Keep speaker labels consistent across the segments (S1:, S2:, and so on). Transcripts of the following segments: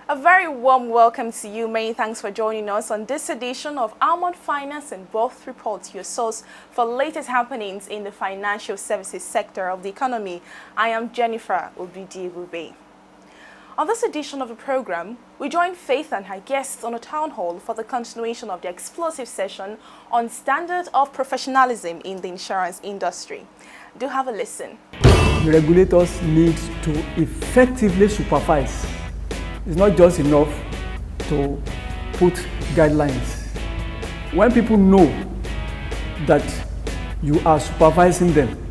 S1: A very warm welcome to you. Many thanks for joining us on this edition of Almond Finance and Wealth Report, your source for latest happenings in the financial services sector of the economy. I am Jennifer Obidi-Bube. On this edition of the program, we join Faith and her guests on a town hall for the continuation of the explosive session on standards of professionalism in the insurance industry. Do have a listen.
S2: The regulators need to effectively supervise. It's not just enough to put guidelines. When people know that you are supervising them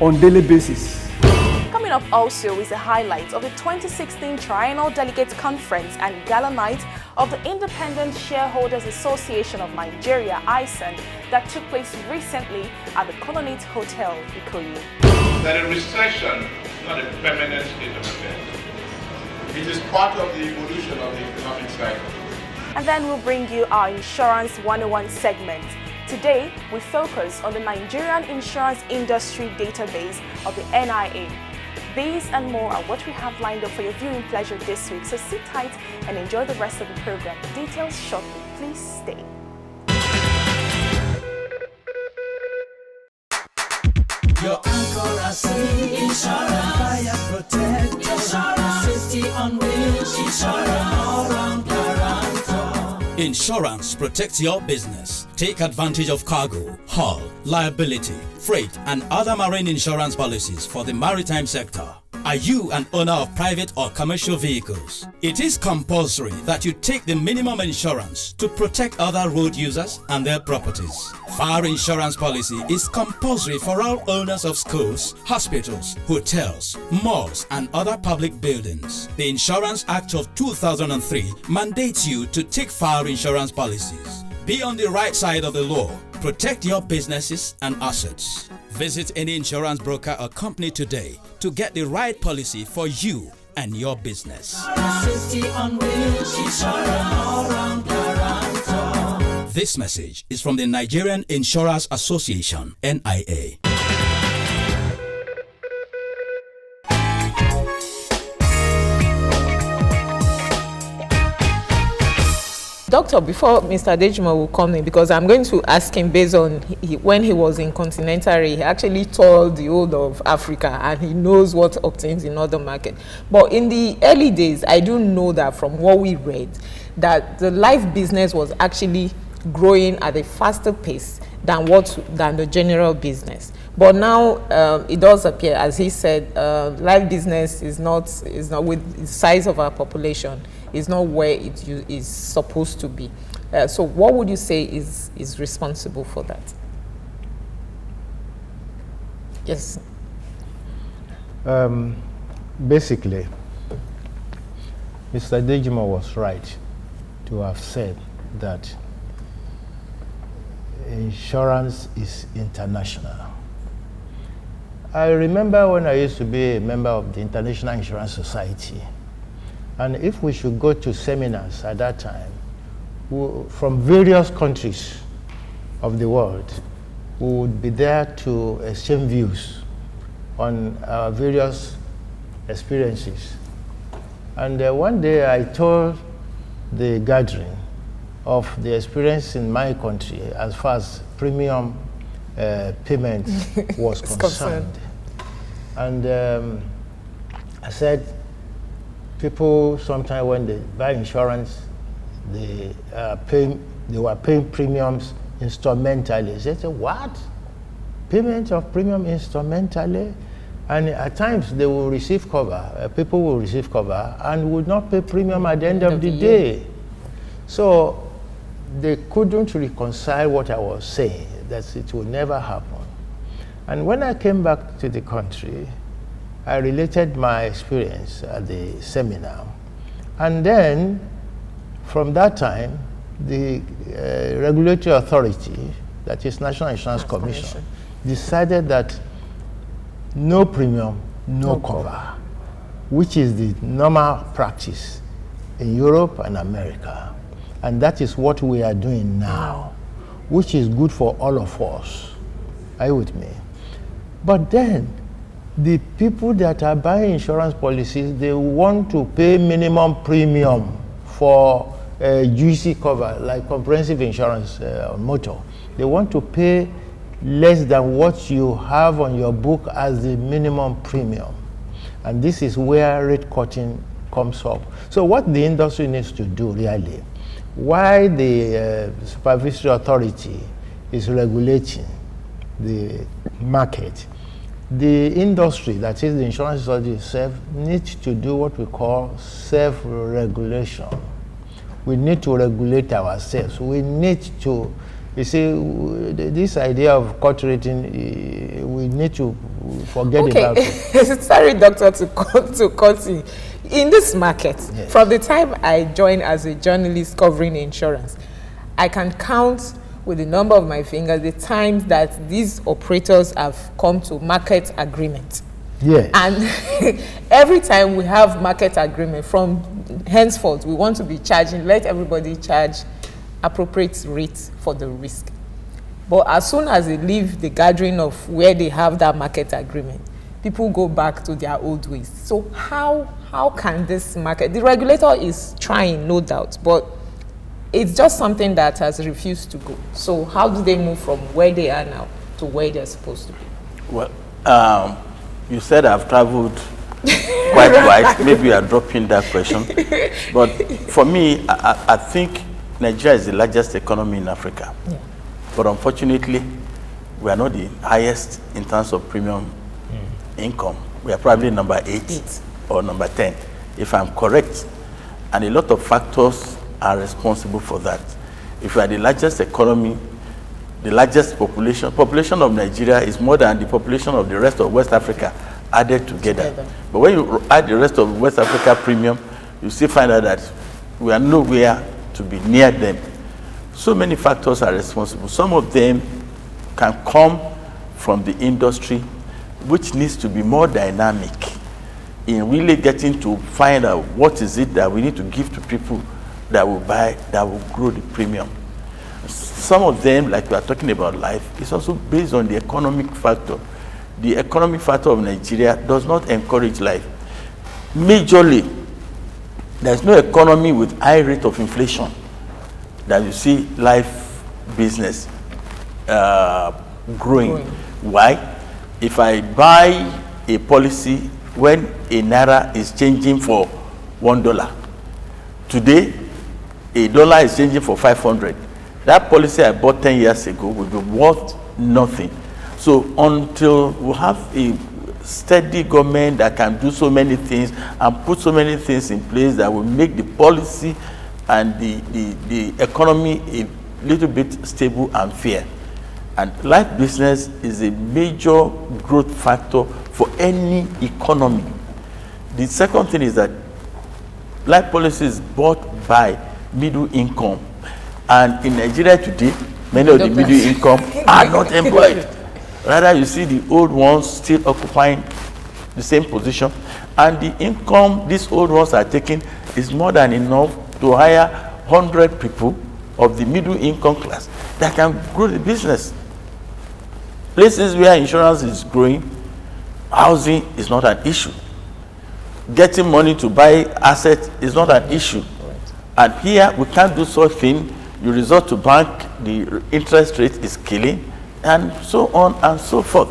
S2: on a daily basis.
S1: Coming up also is a highlight of the 2016 Triennial Delegates Conference and Gala Night of the Independent Shareholders Association of Nigeria, ISAN, that took place recently at the Colonnade Hotel, Ikoyi.
S3: That a recession is not a permanent state of affairs. It is part of the evolution of the economic cycle.
S1: And then we'll bring you our Insurance 101 segment. Today, we focus on the Nigerian Insurance Industry Database of the NIA. These and more are what we have lined up for your viewing pleasure this week, so sit tight and enjoy the rest of the program. Details shortly. Please stay.
S4: Your anchor as insurance, fire protect, insurance, safety on wheels, insurance, all-round guarantor.
S5: Insurance protects your business. Take advantage of cargo, hull, liability, freight, and other marine insurance policies for the maritime sector. Are you an owner of private or commercial vehicles? It is compulsory that you take the minimum insurance to protect other road users and their properties. Fire insurance policy is compulsory for all owners of schools, hospitals, hotels, malls, and other public buildings. The Insurance Act of 2003 mandates you to take fire insurance policies. Be on the right side of the law. Protect your businesses and assets. Visit any insurance broker or company today to get the right policy for you and your business.
S4: Safety on wheels, insurance, all-round guarantor.
S5: This message is from the Nigerian Insurers Association, NIA.
S6: Doctor, before Mr. Dejima will come in, because I'm going to ask him based on when he was in Continental, he actually toured the whole of Africa and he knows what obtains in other market. But in the early days, I do know that from what we read, that the life business was actually growing at a faster pace than the general business. But now it does appear, as he said, life business is not with the size of our population, is not where it is supposed to be. So what would you say is responsible for that? Yes.
S7: Basically, Mr. Dejima was right to have said that insurance is international. I remember when I used to be a member of the International Insurance Society, and if we should go to seminars at that time, from various countries of the world, we would be there to exchange views on our various experiences. And one day I told the gathering of the experience in my country as far as premium payment was concerned. And I said, people sometimes when they buy insurance, they were paying premiums instrumentally. They said, what? Payment of premium instrumentally? And at times they will receive cover, people will receive cover and would not pay premium at the end of the day. So they couldn't reconcile what I was saying, that it would never happen. And when I came back to the country, I related my experience at the seminar. And then, from that time, the regulatory authority, that is National Insurance Commission, decided that no premium, no cover, which is the normal practice in Europe and America. And that is what we are doing now, which is good for all of us. Are you with me? But then, the people that are buying insurance policies, they want to pay minimum premium for juicy cover, like comprehensive insurance on motor. They want to pay less than what you have on your book as the minimum premium. And this is where rate cutting comes up. So what the industry needs to do really, why the supervisory authority is regulating the market, the industry, that is the insurance industry itself, needs to do what we call self-regulation. We need to regulate ourselves. We need to, you see, this idea of cut rating, we need to forget about it.
S6: Sorry, doctor, to cut in. In this market, yes, from the time I joined as a journalist covering insurance, I can count with the number of my fingers the times that these operators have come to market agreement.
S7: Yes.
S6: And every time we have market agreement, from henceforth, we want to be charging, let everybody charge appropriate rates for the risk. But as soon as they leave the gathering of where they have that market agreement, people go back to their old ways. So how can this market, the regulator is trying, no doubt, but it's just something that has refused to go. So how do they move from where they are now to where they're supposed to be?
S8: Well, you said I've traveled quite wide. Maybe you are dropping that question. But for me, I think Nigeria is the largest economy in Africa. Yeah. But unfortunately, we are not the highest in terms of premium income. We are probably number 8 or number 10, if I'm correct. And a lot of factors are responsible for that. If you are the largest economy, the largest population of Nigeria is more than the population of the rest of West Africa added together. But when you add the rest of West Africa premium, you still find out that we are nowhere to be near them. So many factors are responsible. Some of them can come from the industry, which needs to be more dynamic in really getting to find out what is it that we need to give to people that will buy, that will grow the premium. Some of them, like we are talking about life, is also based on the economic factor. The economic factor of Nigeria does not encourage life. Majorly, there's no economy with high rate of inflation that you see life business growing. Why? If I buy a policy when a naira is changing for $1, today a dollar is changing for 500. That policy I bought 10 years ago will be worth nothing. So until we have a steady government that can do so many things and put so many things in place that will make the policy and the economy a little bit stable and fair. And life business is a major growth factor for any economy. The second thing is that life policy is bought by middle income. And in Nigeria today, many of the middle income are not employed. Rather, you see the old ones still occupying the same position. And the income these old ones are taking is more than enough to hire 100 people of the middle income class that can grow the business. Places where insurance is growing, housing is not an issue. Getting money to buy assets is not an issue. And here we can't do such thing. You resort to bank, the interest rate is killing, and so on and so forth.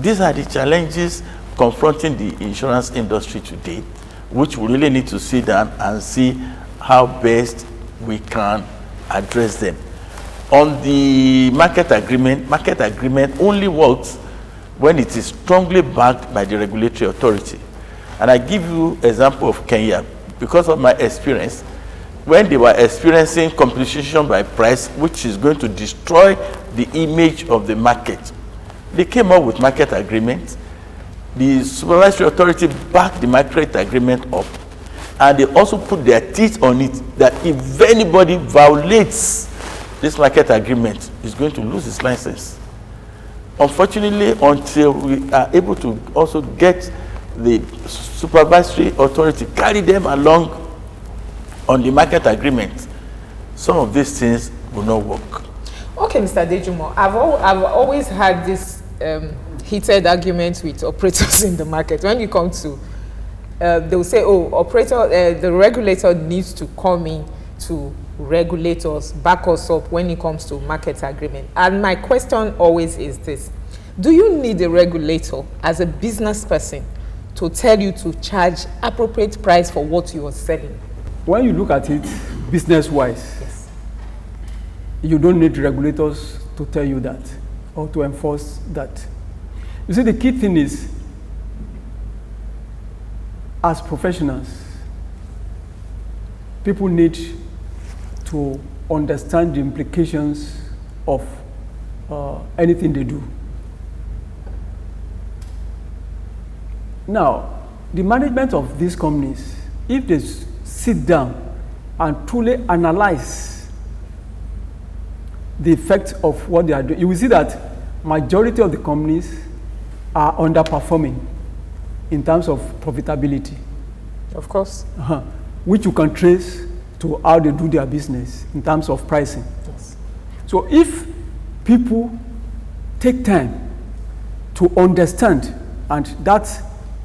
S8: These are the challenges confronting the insurance industry today, which we really need to sit down and see how best we can address them. On the market agreement only works when it is strongly backed by the regulatory authority. And I give you example of Kenya because of my experience. When they were experiencing competition by price, which is going to destroy the image of the market, they came up with market agreements. The supervisory authority backed the market agreement up, and they also put their teeth on it that if anybody violates this market agreement, is going to lose his license. Unfortunately, until we are able to also get the supervisory authority, carry them along on the market agreement, some of these things will not work.
S6: Okay, Mr. Dejumo, I've always had this heated arguments with operators in the market. When you come to, they'll say, oh, operator, the regulator needs to come in to regulate us, back us up when it comes to market agreement. And my question always is this: do you need a regulator as a business person to tell you to charge appropriate price for what you are selling?
S2: When you look at it business-wise,
S6: Yes.
S2: you don't need regulators to tell you that or to enforce that. You see, the key thing is, as professionals, people need to understand the implications of anything they do. Now, the management of these companies, if they sit down and truly analyze the effect of what they are doing, you will see that majority of the companies are underperforming in terms of profitability,
S6: Of course.
S2: which you can trace to how they do their business in terms of pricing.
S6: Yes.
S2: So if people take time to understand, and that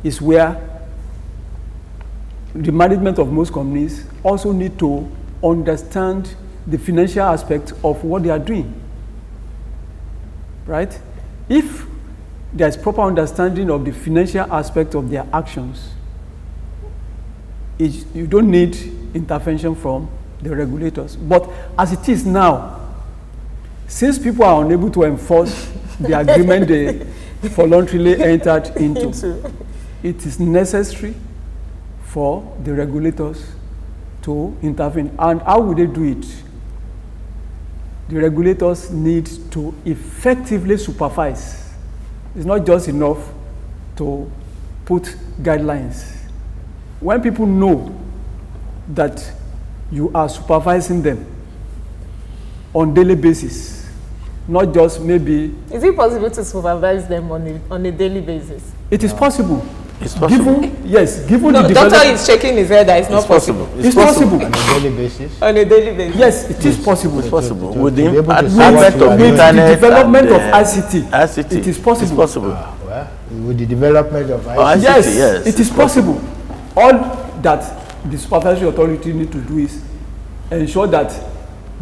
S2: is where the management of most companies also need to understand the financial aspect of what they are doing, right? If there's proper understanding of the financial aspect of their actions, you don't need intervention from the regulators. But as it is now, since people are unable to enforce the agreement they voluntarily entered into, it is necessary for the regulators to intervene. And how will they do it? The regulators need to effectively supervise. It's not just enough to put guidelines. When people know that you are supervising them on daily basis, not just maybe...
S6: Is it possible to supervise them on a daily basis?
S2: It is possible.
S8: It's possible.
S2: Given
S6: No,
S2: the
S6: doctor
S2: develop-
S6: is shaking his head that it's not possible.
S2: It's possible.
S7: On a daily basis.
S6: On a daily basis.
S2: Yes, it is possible.
S8: It's possible.
S7: To
S8: With
S7: be
S8: the
S7: able to see
S8: advent
S7: what you
S8: of
S7: are
S2: With
S7: doing.
S2: the
S8: internet
S2: development
S8: and,
S2: of ICT,
S8: ICT,
S2: it is possible.
S8: It's possible.
S7: Well, with the development of ICT,
S8: ICT,
S2: Yes,
S8: yes,
S2: it is
S8: it's
S2: possible. All that the supervisory authority need to do is ensure that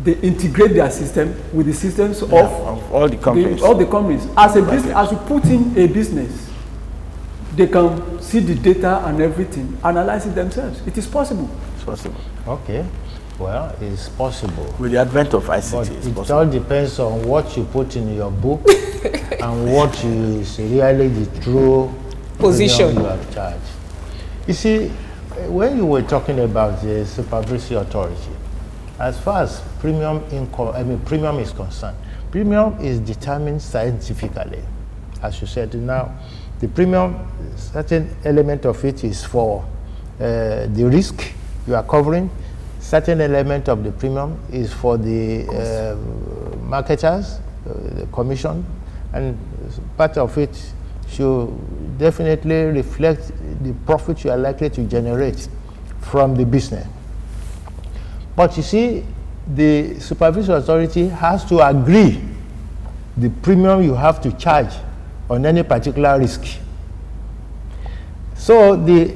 S2: they integrate their system with the systems of
S8: all the companies.
S2: all the companies. As a business, as you put in a business, they can see the data and everything, analyze it themselves. It is possible.
S8: It's possible.
S7: okay, well, it's possible.
S8: With the advent of ICT,
S7: But
S8: it's
S7: it
S8: possible.
S7: all depends on what you put in your book and what is really the true
S6: Position.
S7: premium you have charged. You see, when you were talking about the supervisory authority, as far as premium is concerned, premium is determined scientifically. As you said, now the premium, certain element of it is for the risk you are covering. Certain element of the premium is for the marketers, the commission, and part of it should definitely reflect the profit you are likely to generate from the business. But you see, the supervisory authority has to agree the premium you have to charge on any particular risk. So the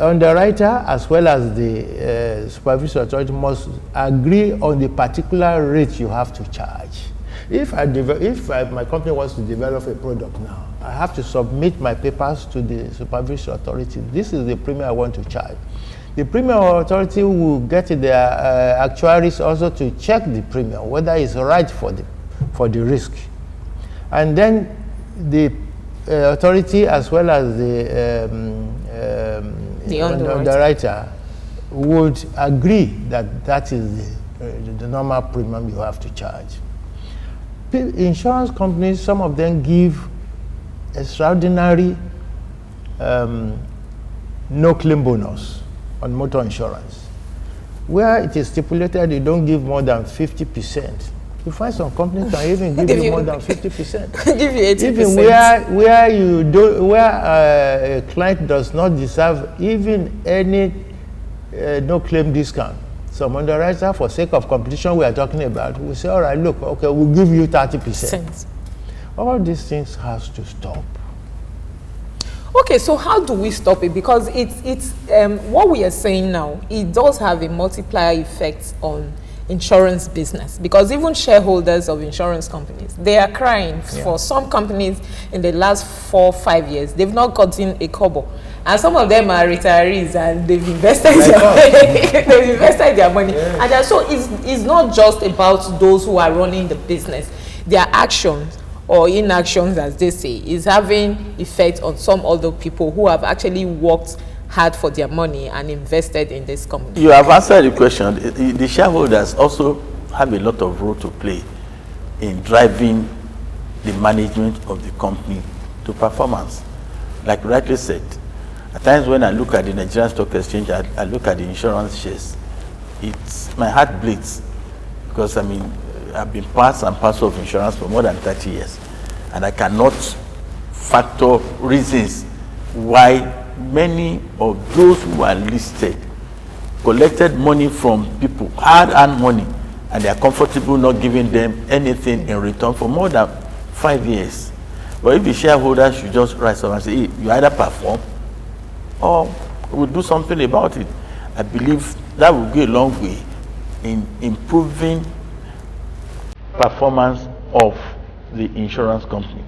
S7: underwriter as well as the supervisory authority must agree on the particular rate you have to charge. If my company wants to develop a product now, I have to submit my papers to the supervisory authority. This is the premium I want to charge. The premium authority will get their actuaries also to check the premium, whether it's right for the risk. And then the authority as well as the underwriter would agree that that is the normal premium you have to charge. Insurance companies, some of them give extraordinary no-claim bonus on motor insurance, where it is stipulated you don't give more than 50%. You find some companies can even give you more than 50%.
S6: Give you 80%.
S7: Even where a client does not deserve even any no-claim discount. Some underwriter, for sake of competition we are talking about, will say, all right, look, okay, we'll give you 30%. All these things has to stop.
S6: Okay, so how do we stop it? Because it's what we are saying now, it does have a multiplier effect on insurance business, because even shareholders of insurance companies, they are crying. For some companies in the last 4 or 5 years, they've not gotten a kobo, and some of them are retirees and they've invested their money. And so it's not just about those who are running the business. Their actions or inactions, as they say, is having effect on some other people who have actually worked hard for their money and invested in this company.
S8: You have answered the question. The shareholders also have a lot of role to play in driving the management of the company to performance. Like rightly said, at times when I look at the Nigerian Stock Exchange, I look at the insurance shares, my heart bleeds, because I mean, I've been part and parcel of insurance for more than 30 years, and I cannot factor reasons why many of those who are listed collected money from people, hard-earned money, and they are comfortable not giving them anything in return for more than 5 years. But if the shareholders should just rise up and say, hey, you either perform or we'll do something about it, I believe that will go a long way in improving performance of the insurance company.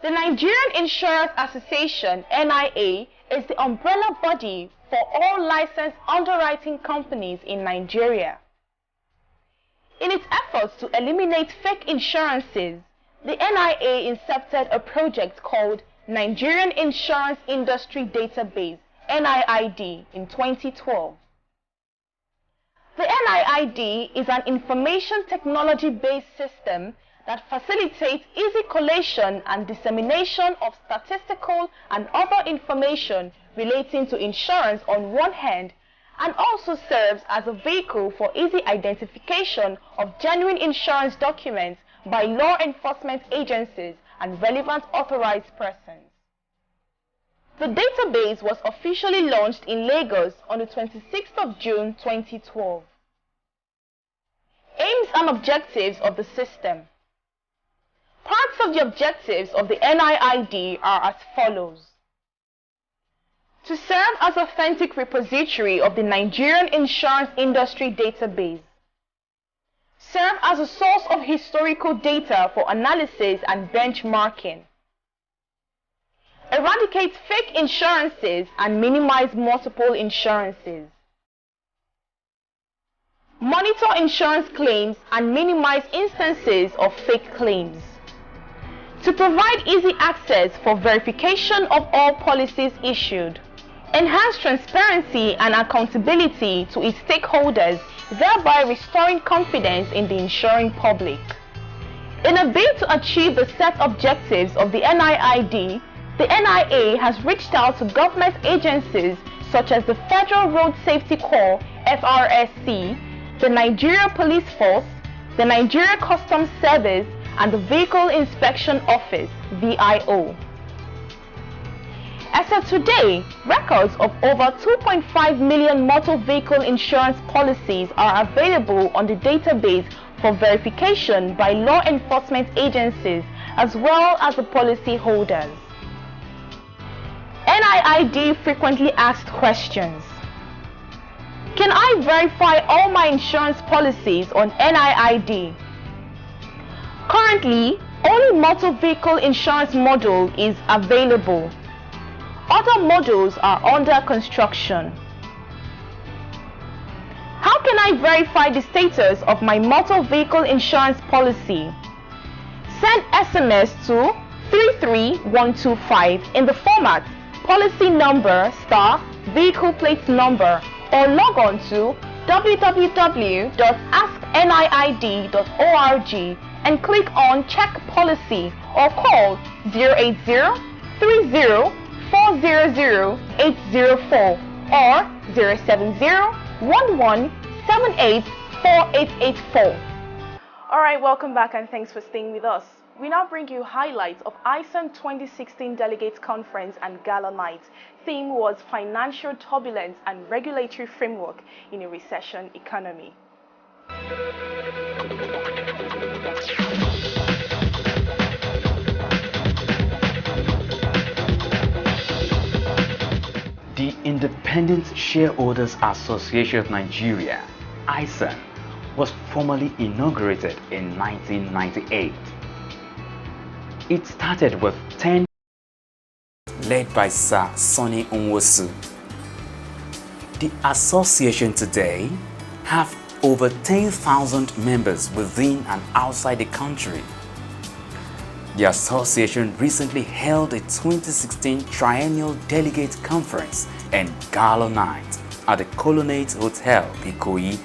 S1: The Nigerian Insurance Association, NIA, is the umbrella body for all licensed underwriting companies in Nigeria. In its efforts to eliminate fake insurances, the NIA incepted a project called Nigerian Insurance Industry Database, NIID, in 2012. The NIID is an information technology-based system that facilitates easy collation and dissemination of statistical and other information relating to insurance on one hand, and also serves as a vehicle for easy identification of genuine insurance documents by law enforcement agencies and relevant authorized persons. The database was officially launched in Lagos on the 26th of June 2012. Aims and objectives of the system. Parts of the objectives of the NIID are as follows: to serve as authentic repository of the Nigerian insurance industry database, serve as a source of historical data for analysis and benchmarking, eradicate fake insurances and minimize multiple insurances, monitor insurance claims and minimize instances of fake claims, to provide easy access for verification of all policies issued, enhance transparency and accountability to its stakeholders, thereby restoring confidence in the insuring public. In a bid to achieve the set objectives of the NIID, the NIA has reached out to government agencies such as the Federal Road Safety Corps, FRSC, the Nigeria Police Force, the Nigeria Customs Service, and the Vehicle Inspection Office, VIO. As of today, records of over 2.5 million motor vehicle insurance policies are available on the database for verification by law enforcement agencies as well as the policy holders. NIID frequently asked questions. Can I verify all my insurance policies on NIID? Currently, only motor vehicle insurance module is available. Other modules are under construction. How can I verify the status of my motor vehicle insurance policy? Send SMS to 33125 in the format policy number * vehicle plate number, or log on to www.askniid.org and click on Check Policy or call 080-30-400-804 or 070-1178-4884. All right, welcome back and thanks for staying with us. We now bring you highlights of ISON 2016 Delegates Conference and Gala Night. Theme was Financial Turbulence and Regulatory Framework in a Recession Economy.
S9: The Independent Shareholders Association of Nigeria, ISAN, was formally inaugurated in 1998. It started with 10 led by Sir Sonny Nwosu. The association today have over 10,000 members within and outside the country. The association recently held a 2016 Triennial Delegate Conference and Gala Night at the Colonnade Hotel, Ikoyi.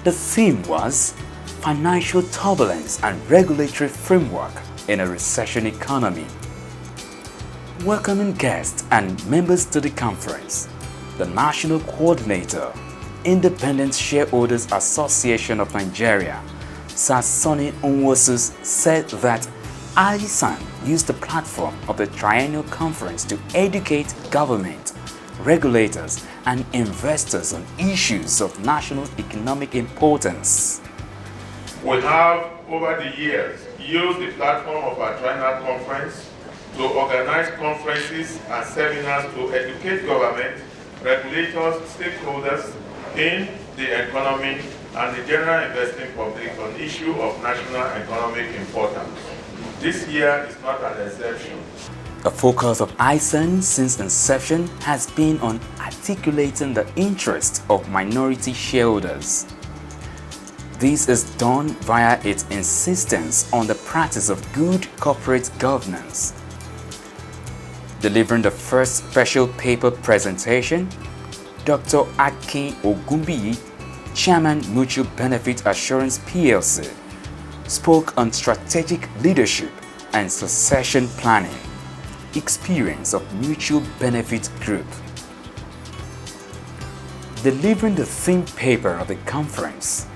S9: The theme was Financial Turbulence and Regulatory Framework in a Recession Economy. Welcoming guests and members to the conference, the National Coordinator, Independent Shareholders Association of Nigeria, Sir Sonny Nwosu, said that ISAN used the platform of the Triennial Conference to educate government, regulators, and investors on issues of national economic importance.
S3: We have, over the years, used the platform of our Triennial Conference to organize conferences and seminars to educate government, regulators, stakeholders in the economy and the general investing public on issue of national economic importance. This year is not an exception.
S9: The focus of ISAN since inception has been on articulating the interests of minority shareholders. This is done via its insistence on the practice of good corporate governance. Delivering the first special paper presentation, Dr. Akin Ogunbiyi, Chairman Mutual Benefit Assurance PLC, spoke on strategic leadership and succession planning, experience of Mutual Benefit Group. Delivering the theme paper of the conference,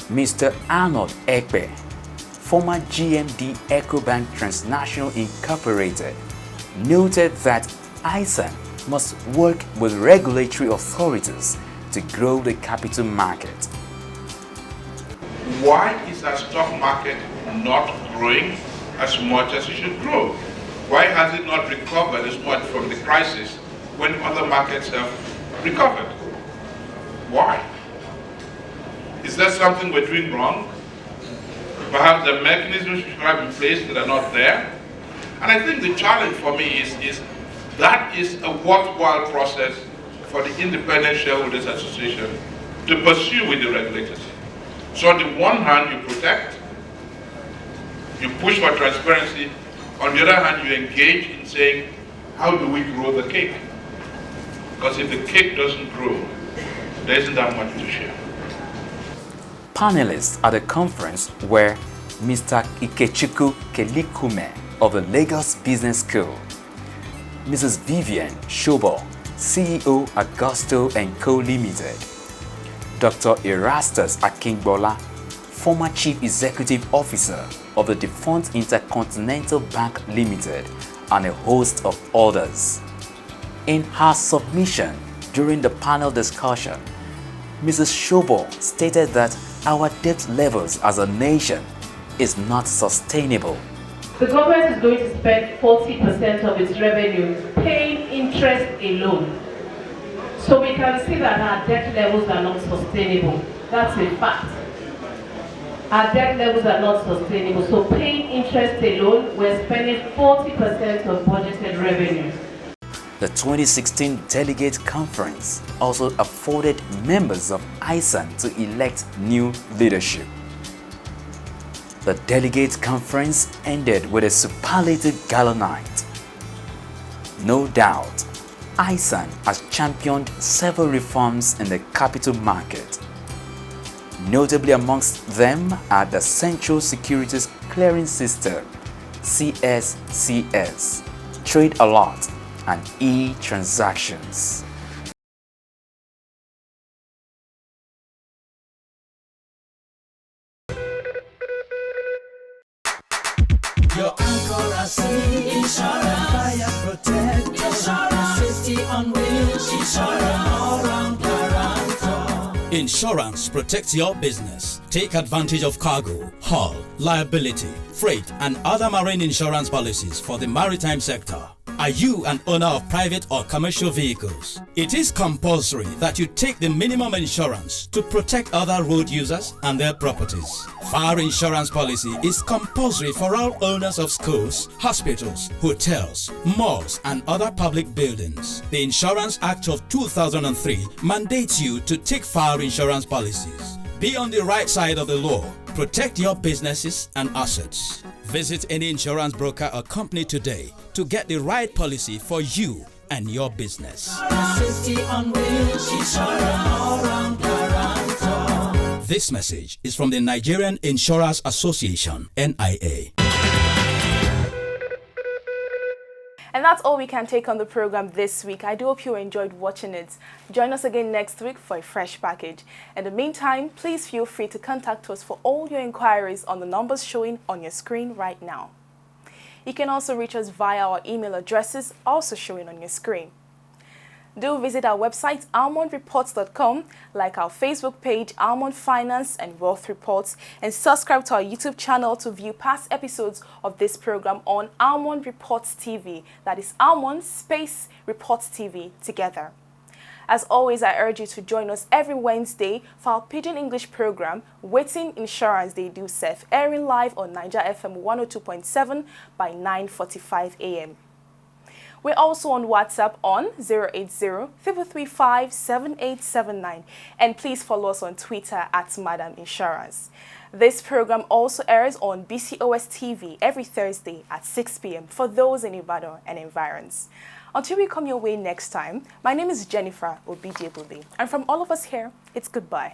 S9: Mr. Arnold Ekpe, former GMD Ecobank Transnational Incorporated, noted that ISAN must work with regulatory authorities to grow the capital market.
S3: Why is our stock market not growing as much as it should grow? Why has it not recovered as much from the crisis when other markets have recovered? Why? Is there something we're doing wrong? Perhaps the mechanisms we should have in place that are not there? And I think the challenge for me is that is a worthwhile process for the Independent Shareholders Association to pursue with the regulators. So on the one hand, you protect, you push for transparency. On the other hand, you engage in saying, how do we grow the cake? Because if the cake doesn't grow, there isn't that much to share.
S9: Panelists at the conference were Mr. Ikechukwu Kelikume of the Lagos Business School, Mrs. Vivian Shobo, CEO Augusto & Co. Limited, Dr. Erastus Akingbola, former Chief Executive Officer of the defunct Intercontinental Bank Limited, and a host of others. In her submission during the panel discussion, Mrs. Shobo stated that our debt levels as a nation is not sustainable.
S10: The government is going to spend 40% of its revenue paying interest alone. So we can see that our debt levels are not sustainable. That's a fact. Our debt levels are not sustainable. So paying interest alone, we're spending 40% of budgeted revenue.
S9: The 2016 Delegate Conference also afforded members of ISAN to elect new leadership. The Delegate Conference ended with a superlative gala night. No doubt, ISAN has championed several reforms in the capital market. Notably amongst them are the Central Securities Clearing System, CSCS, Trade Alert, and e-transactions.
S4: Insurance, all-round guarantor.
S5: Insurance protects your business. Take advantage of cargo, hull, liability, freight, and other marine insurance policies for the maritime sector. Are you an owner of private or commercial vehicles? It is compulsory that you take the minimum insurance to protect other road users and their properties. Fire insurance policy is compulsory for all owners of schools, hospitals, hotels, malls, and other public buildings. The Insurance Act of 2003 mandates you to take fire insurance policies. Be on the right side of the law. Protect your businesses and assets. Visit any insurance broker or company today to get the right policy for you and your business.
S4: Safety on wheels, insurance, all-round guarantor.
S5: This message is from the Nigerian Insurers Association, NIA.
S1: And that's all we can take on the program this week. I do hope you enjoyed watching it. Join us again next week for a fresh package. In the meantime, please feel free to contact us for all your inquiries on the numbers showing on your screen right now. You can also reach us via our email addresses also showing on your screen. Do visit our website almondreports.com, like our Facebook page Almond Finance and Wealth Reports, and subscribe to our YouTube channel to view past episodes of this program on Almond Reports TV. That is Almond Space Reports TV together. As always, I urge you to join us every Wednesday for our Pidgin English program, Waiting Insurance They Do Serve, airing live on Niger FM 102.7 by 9:45 a.m. We're also on WhatsApp on 080-335-7879, and please follow us on Twitter at Madam Insurance. This program also airs on BCOS TV every Thursday at 6 p.m. for those in Ibadan and environs. Until we come your way next time, my name is Jennifer Obidiebubi, and from all of us here, it's goodbye.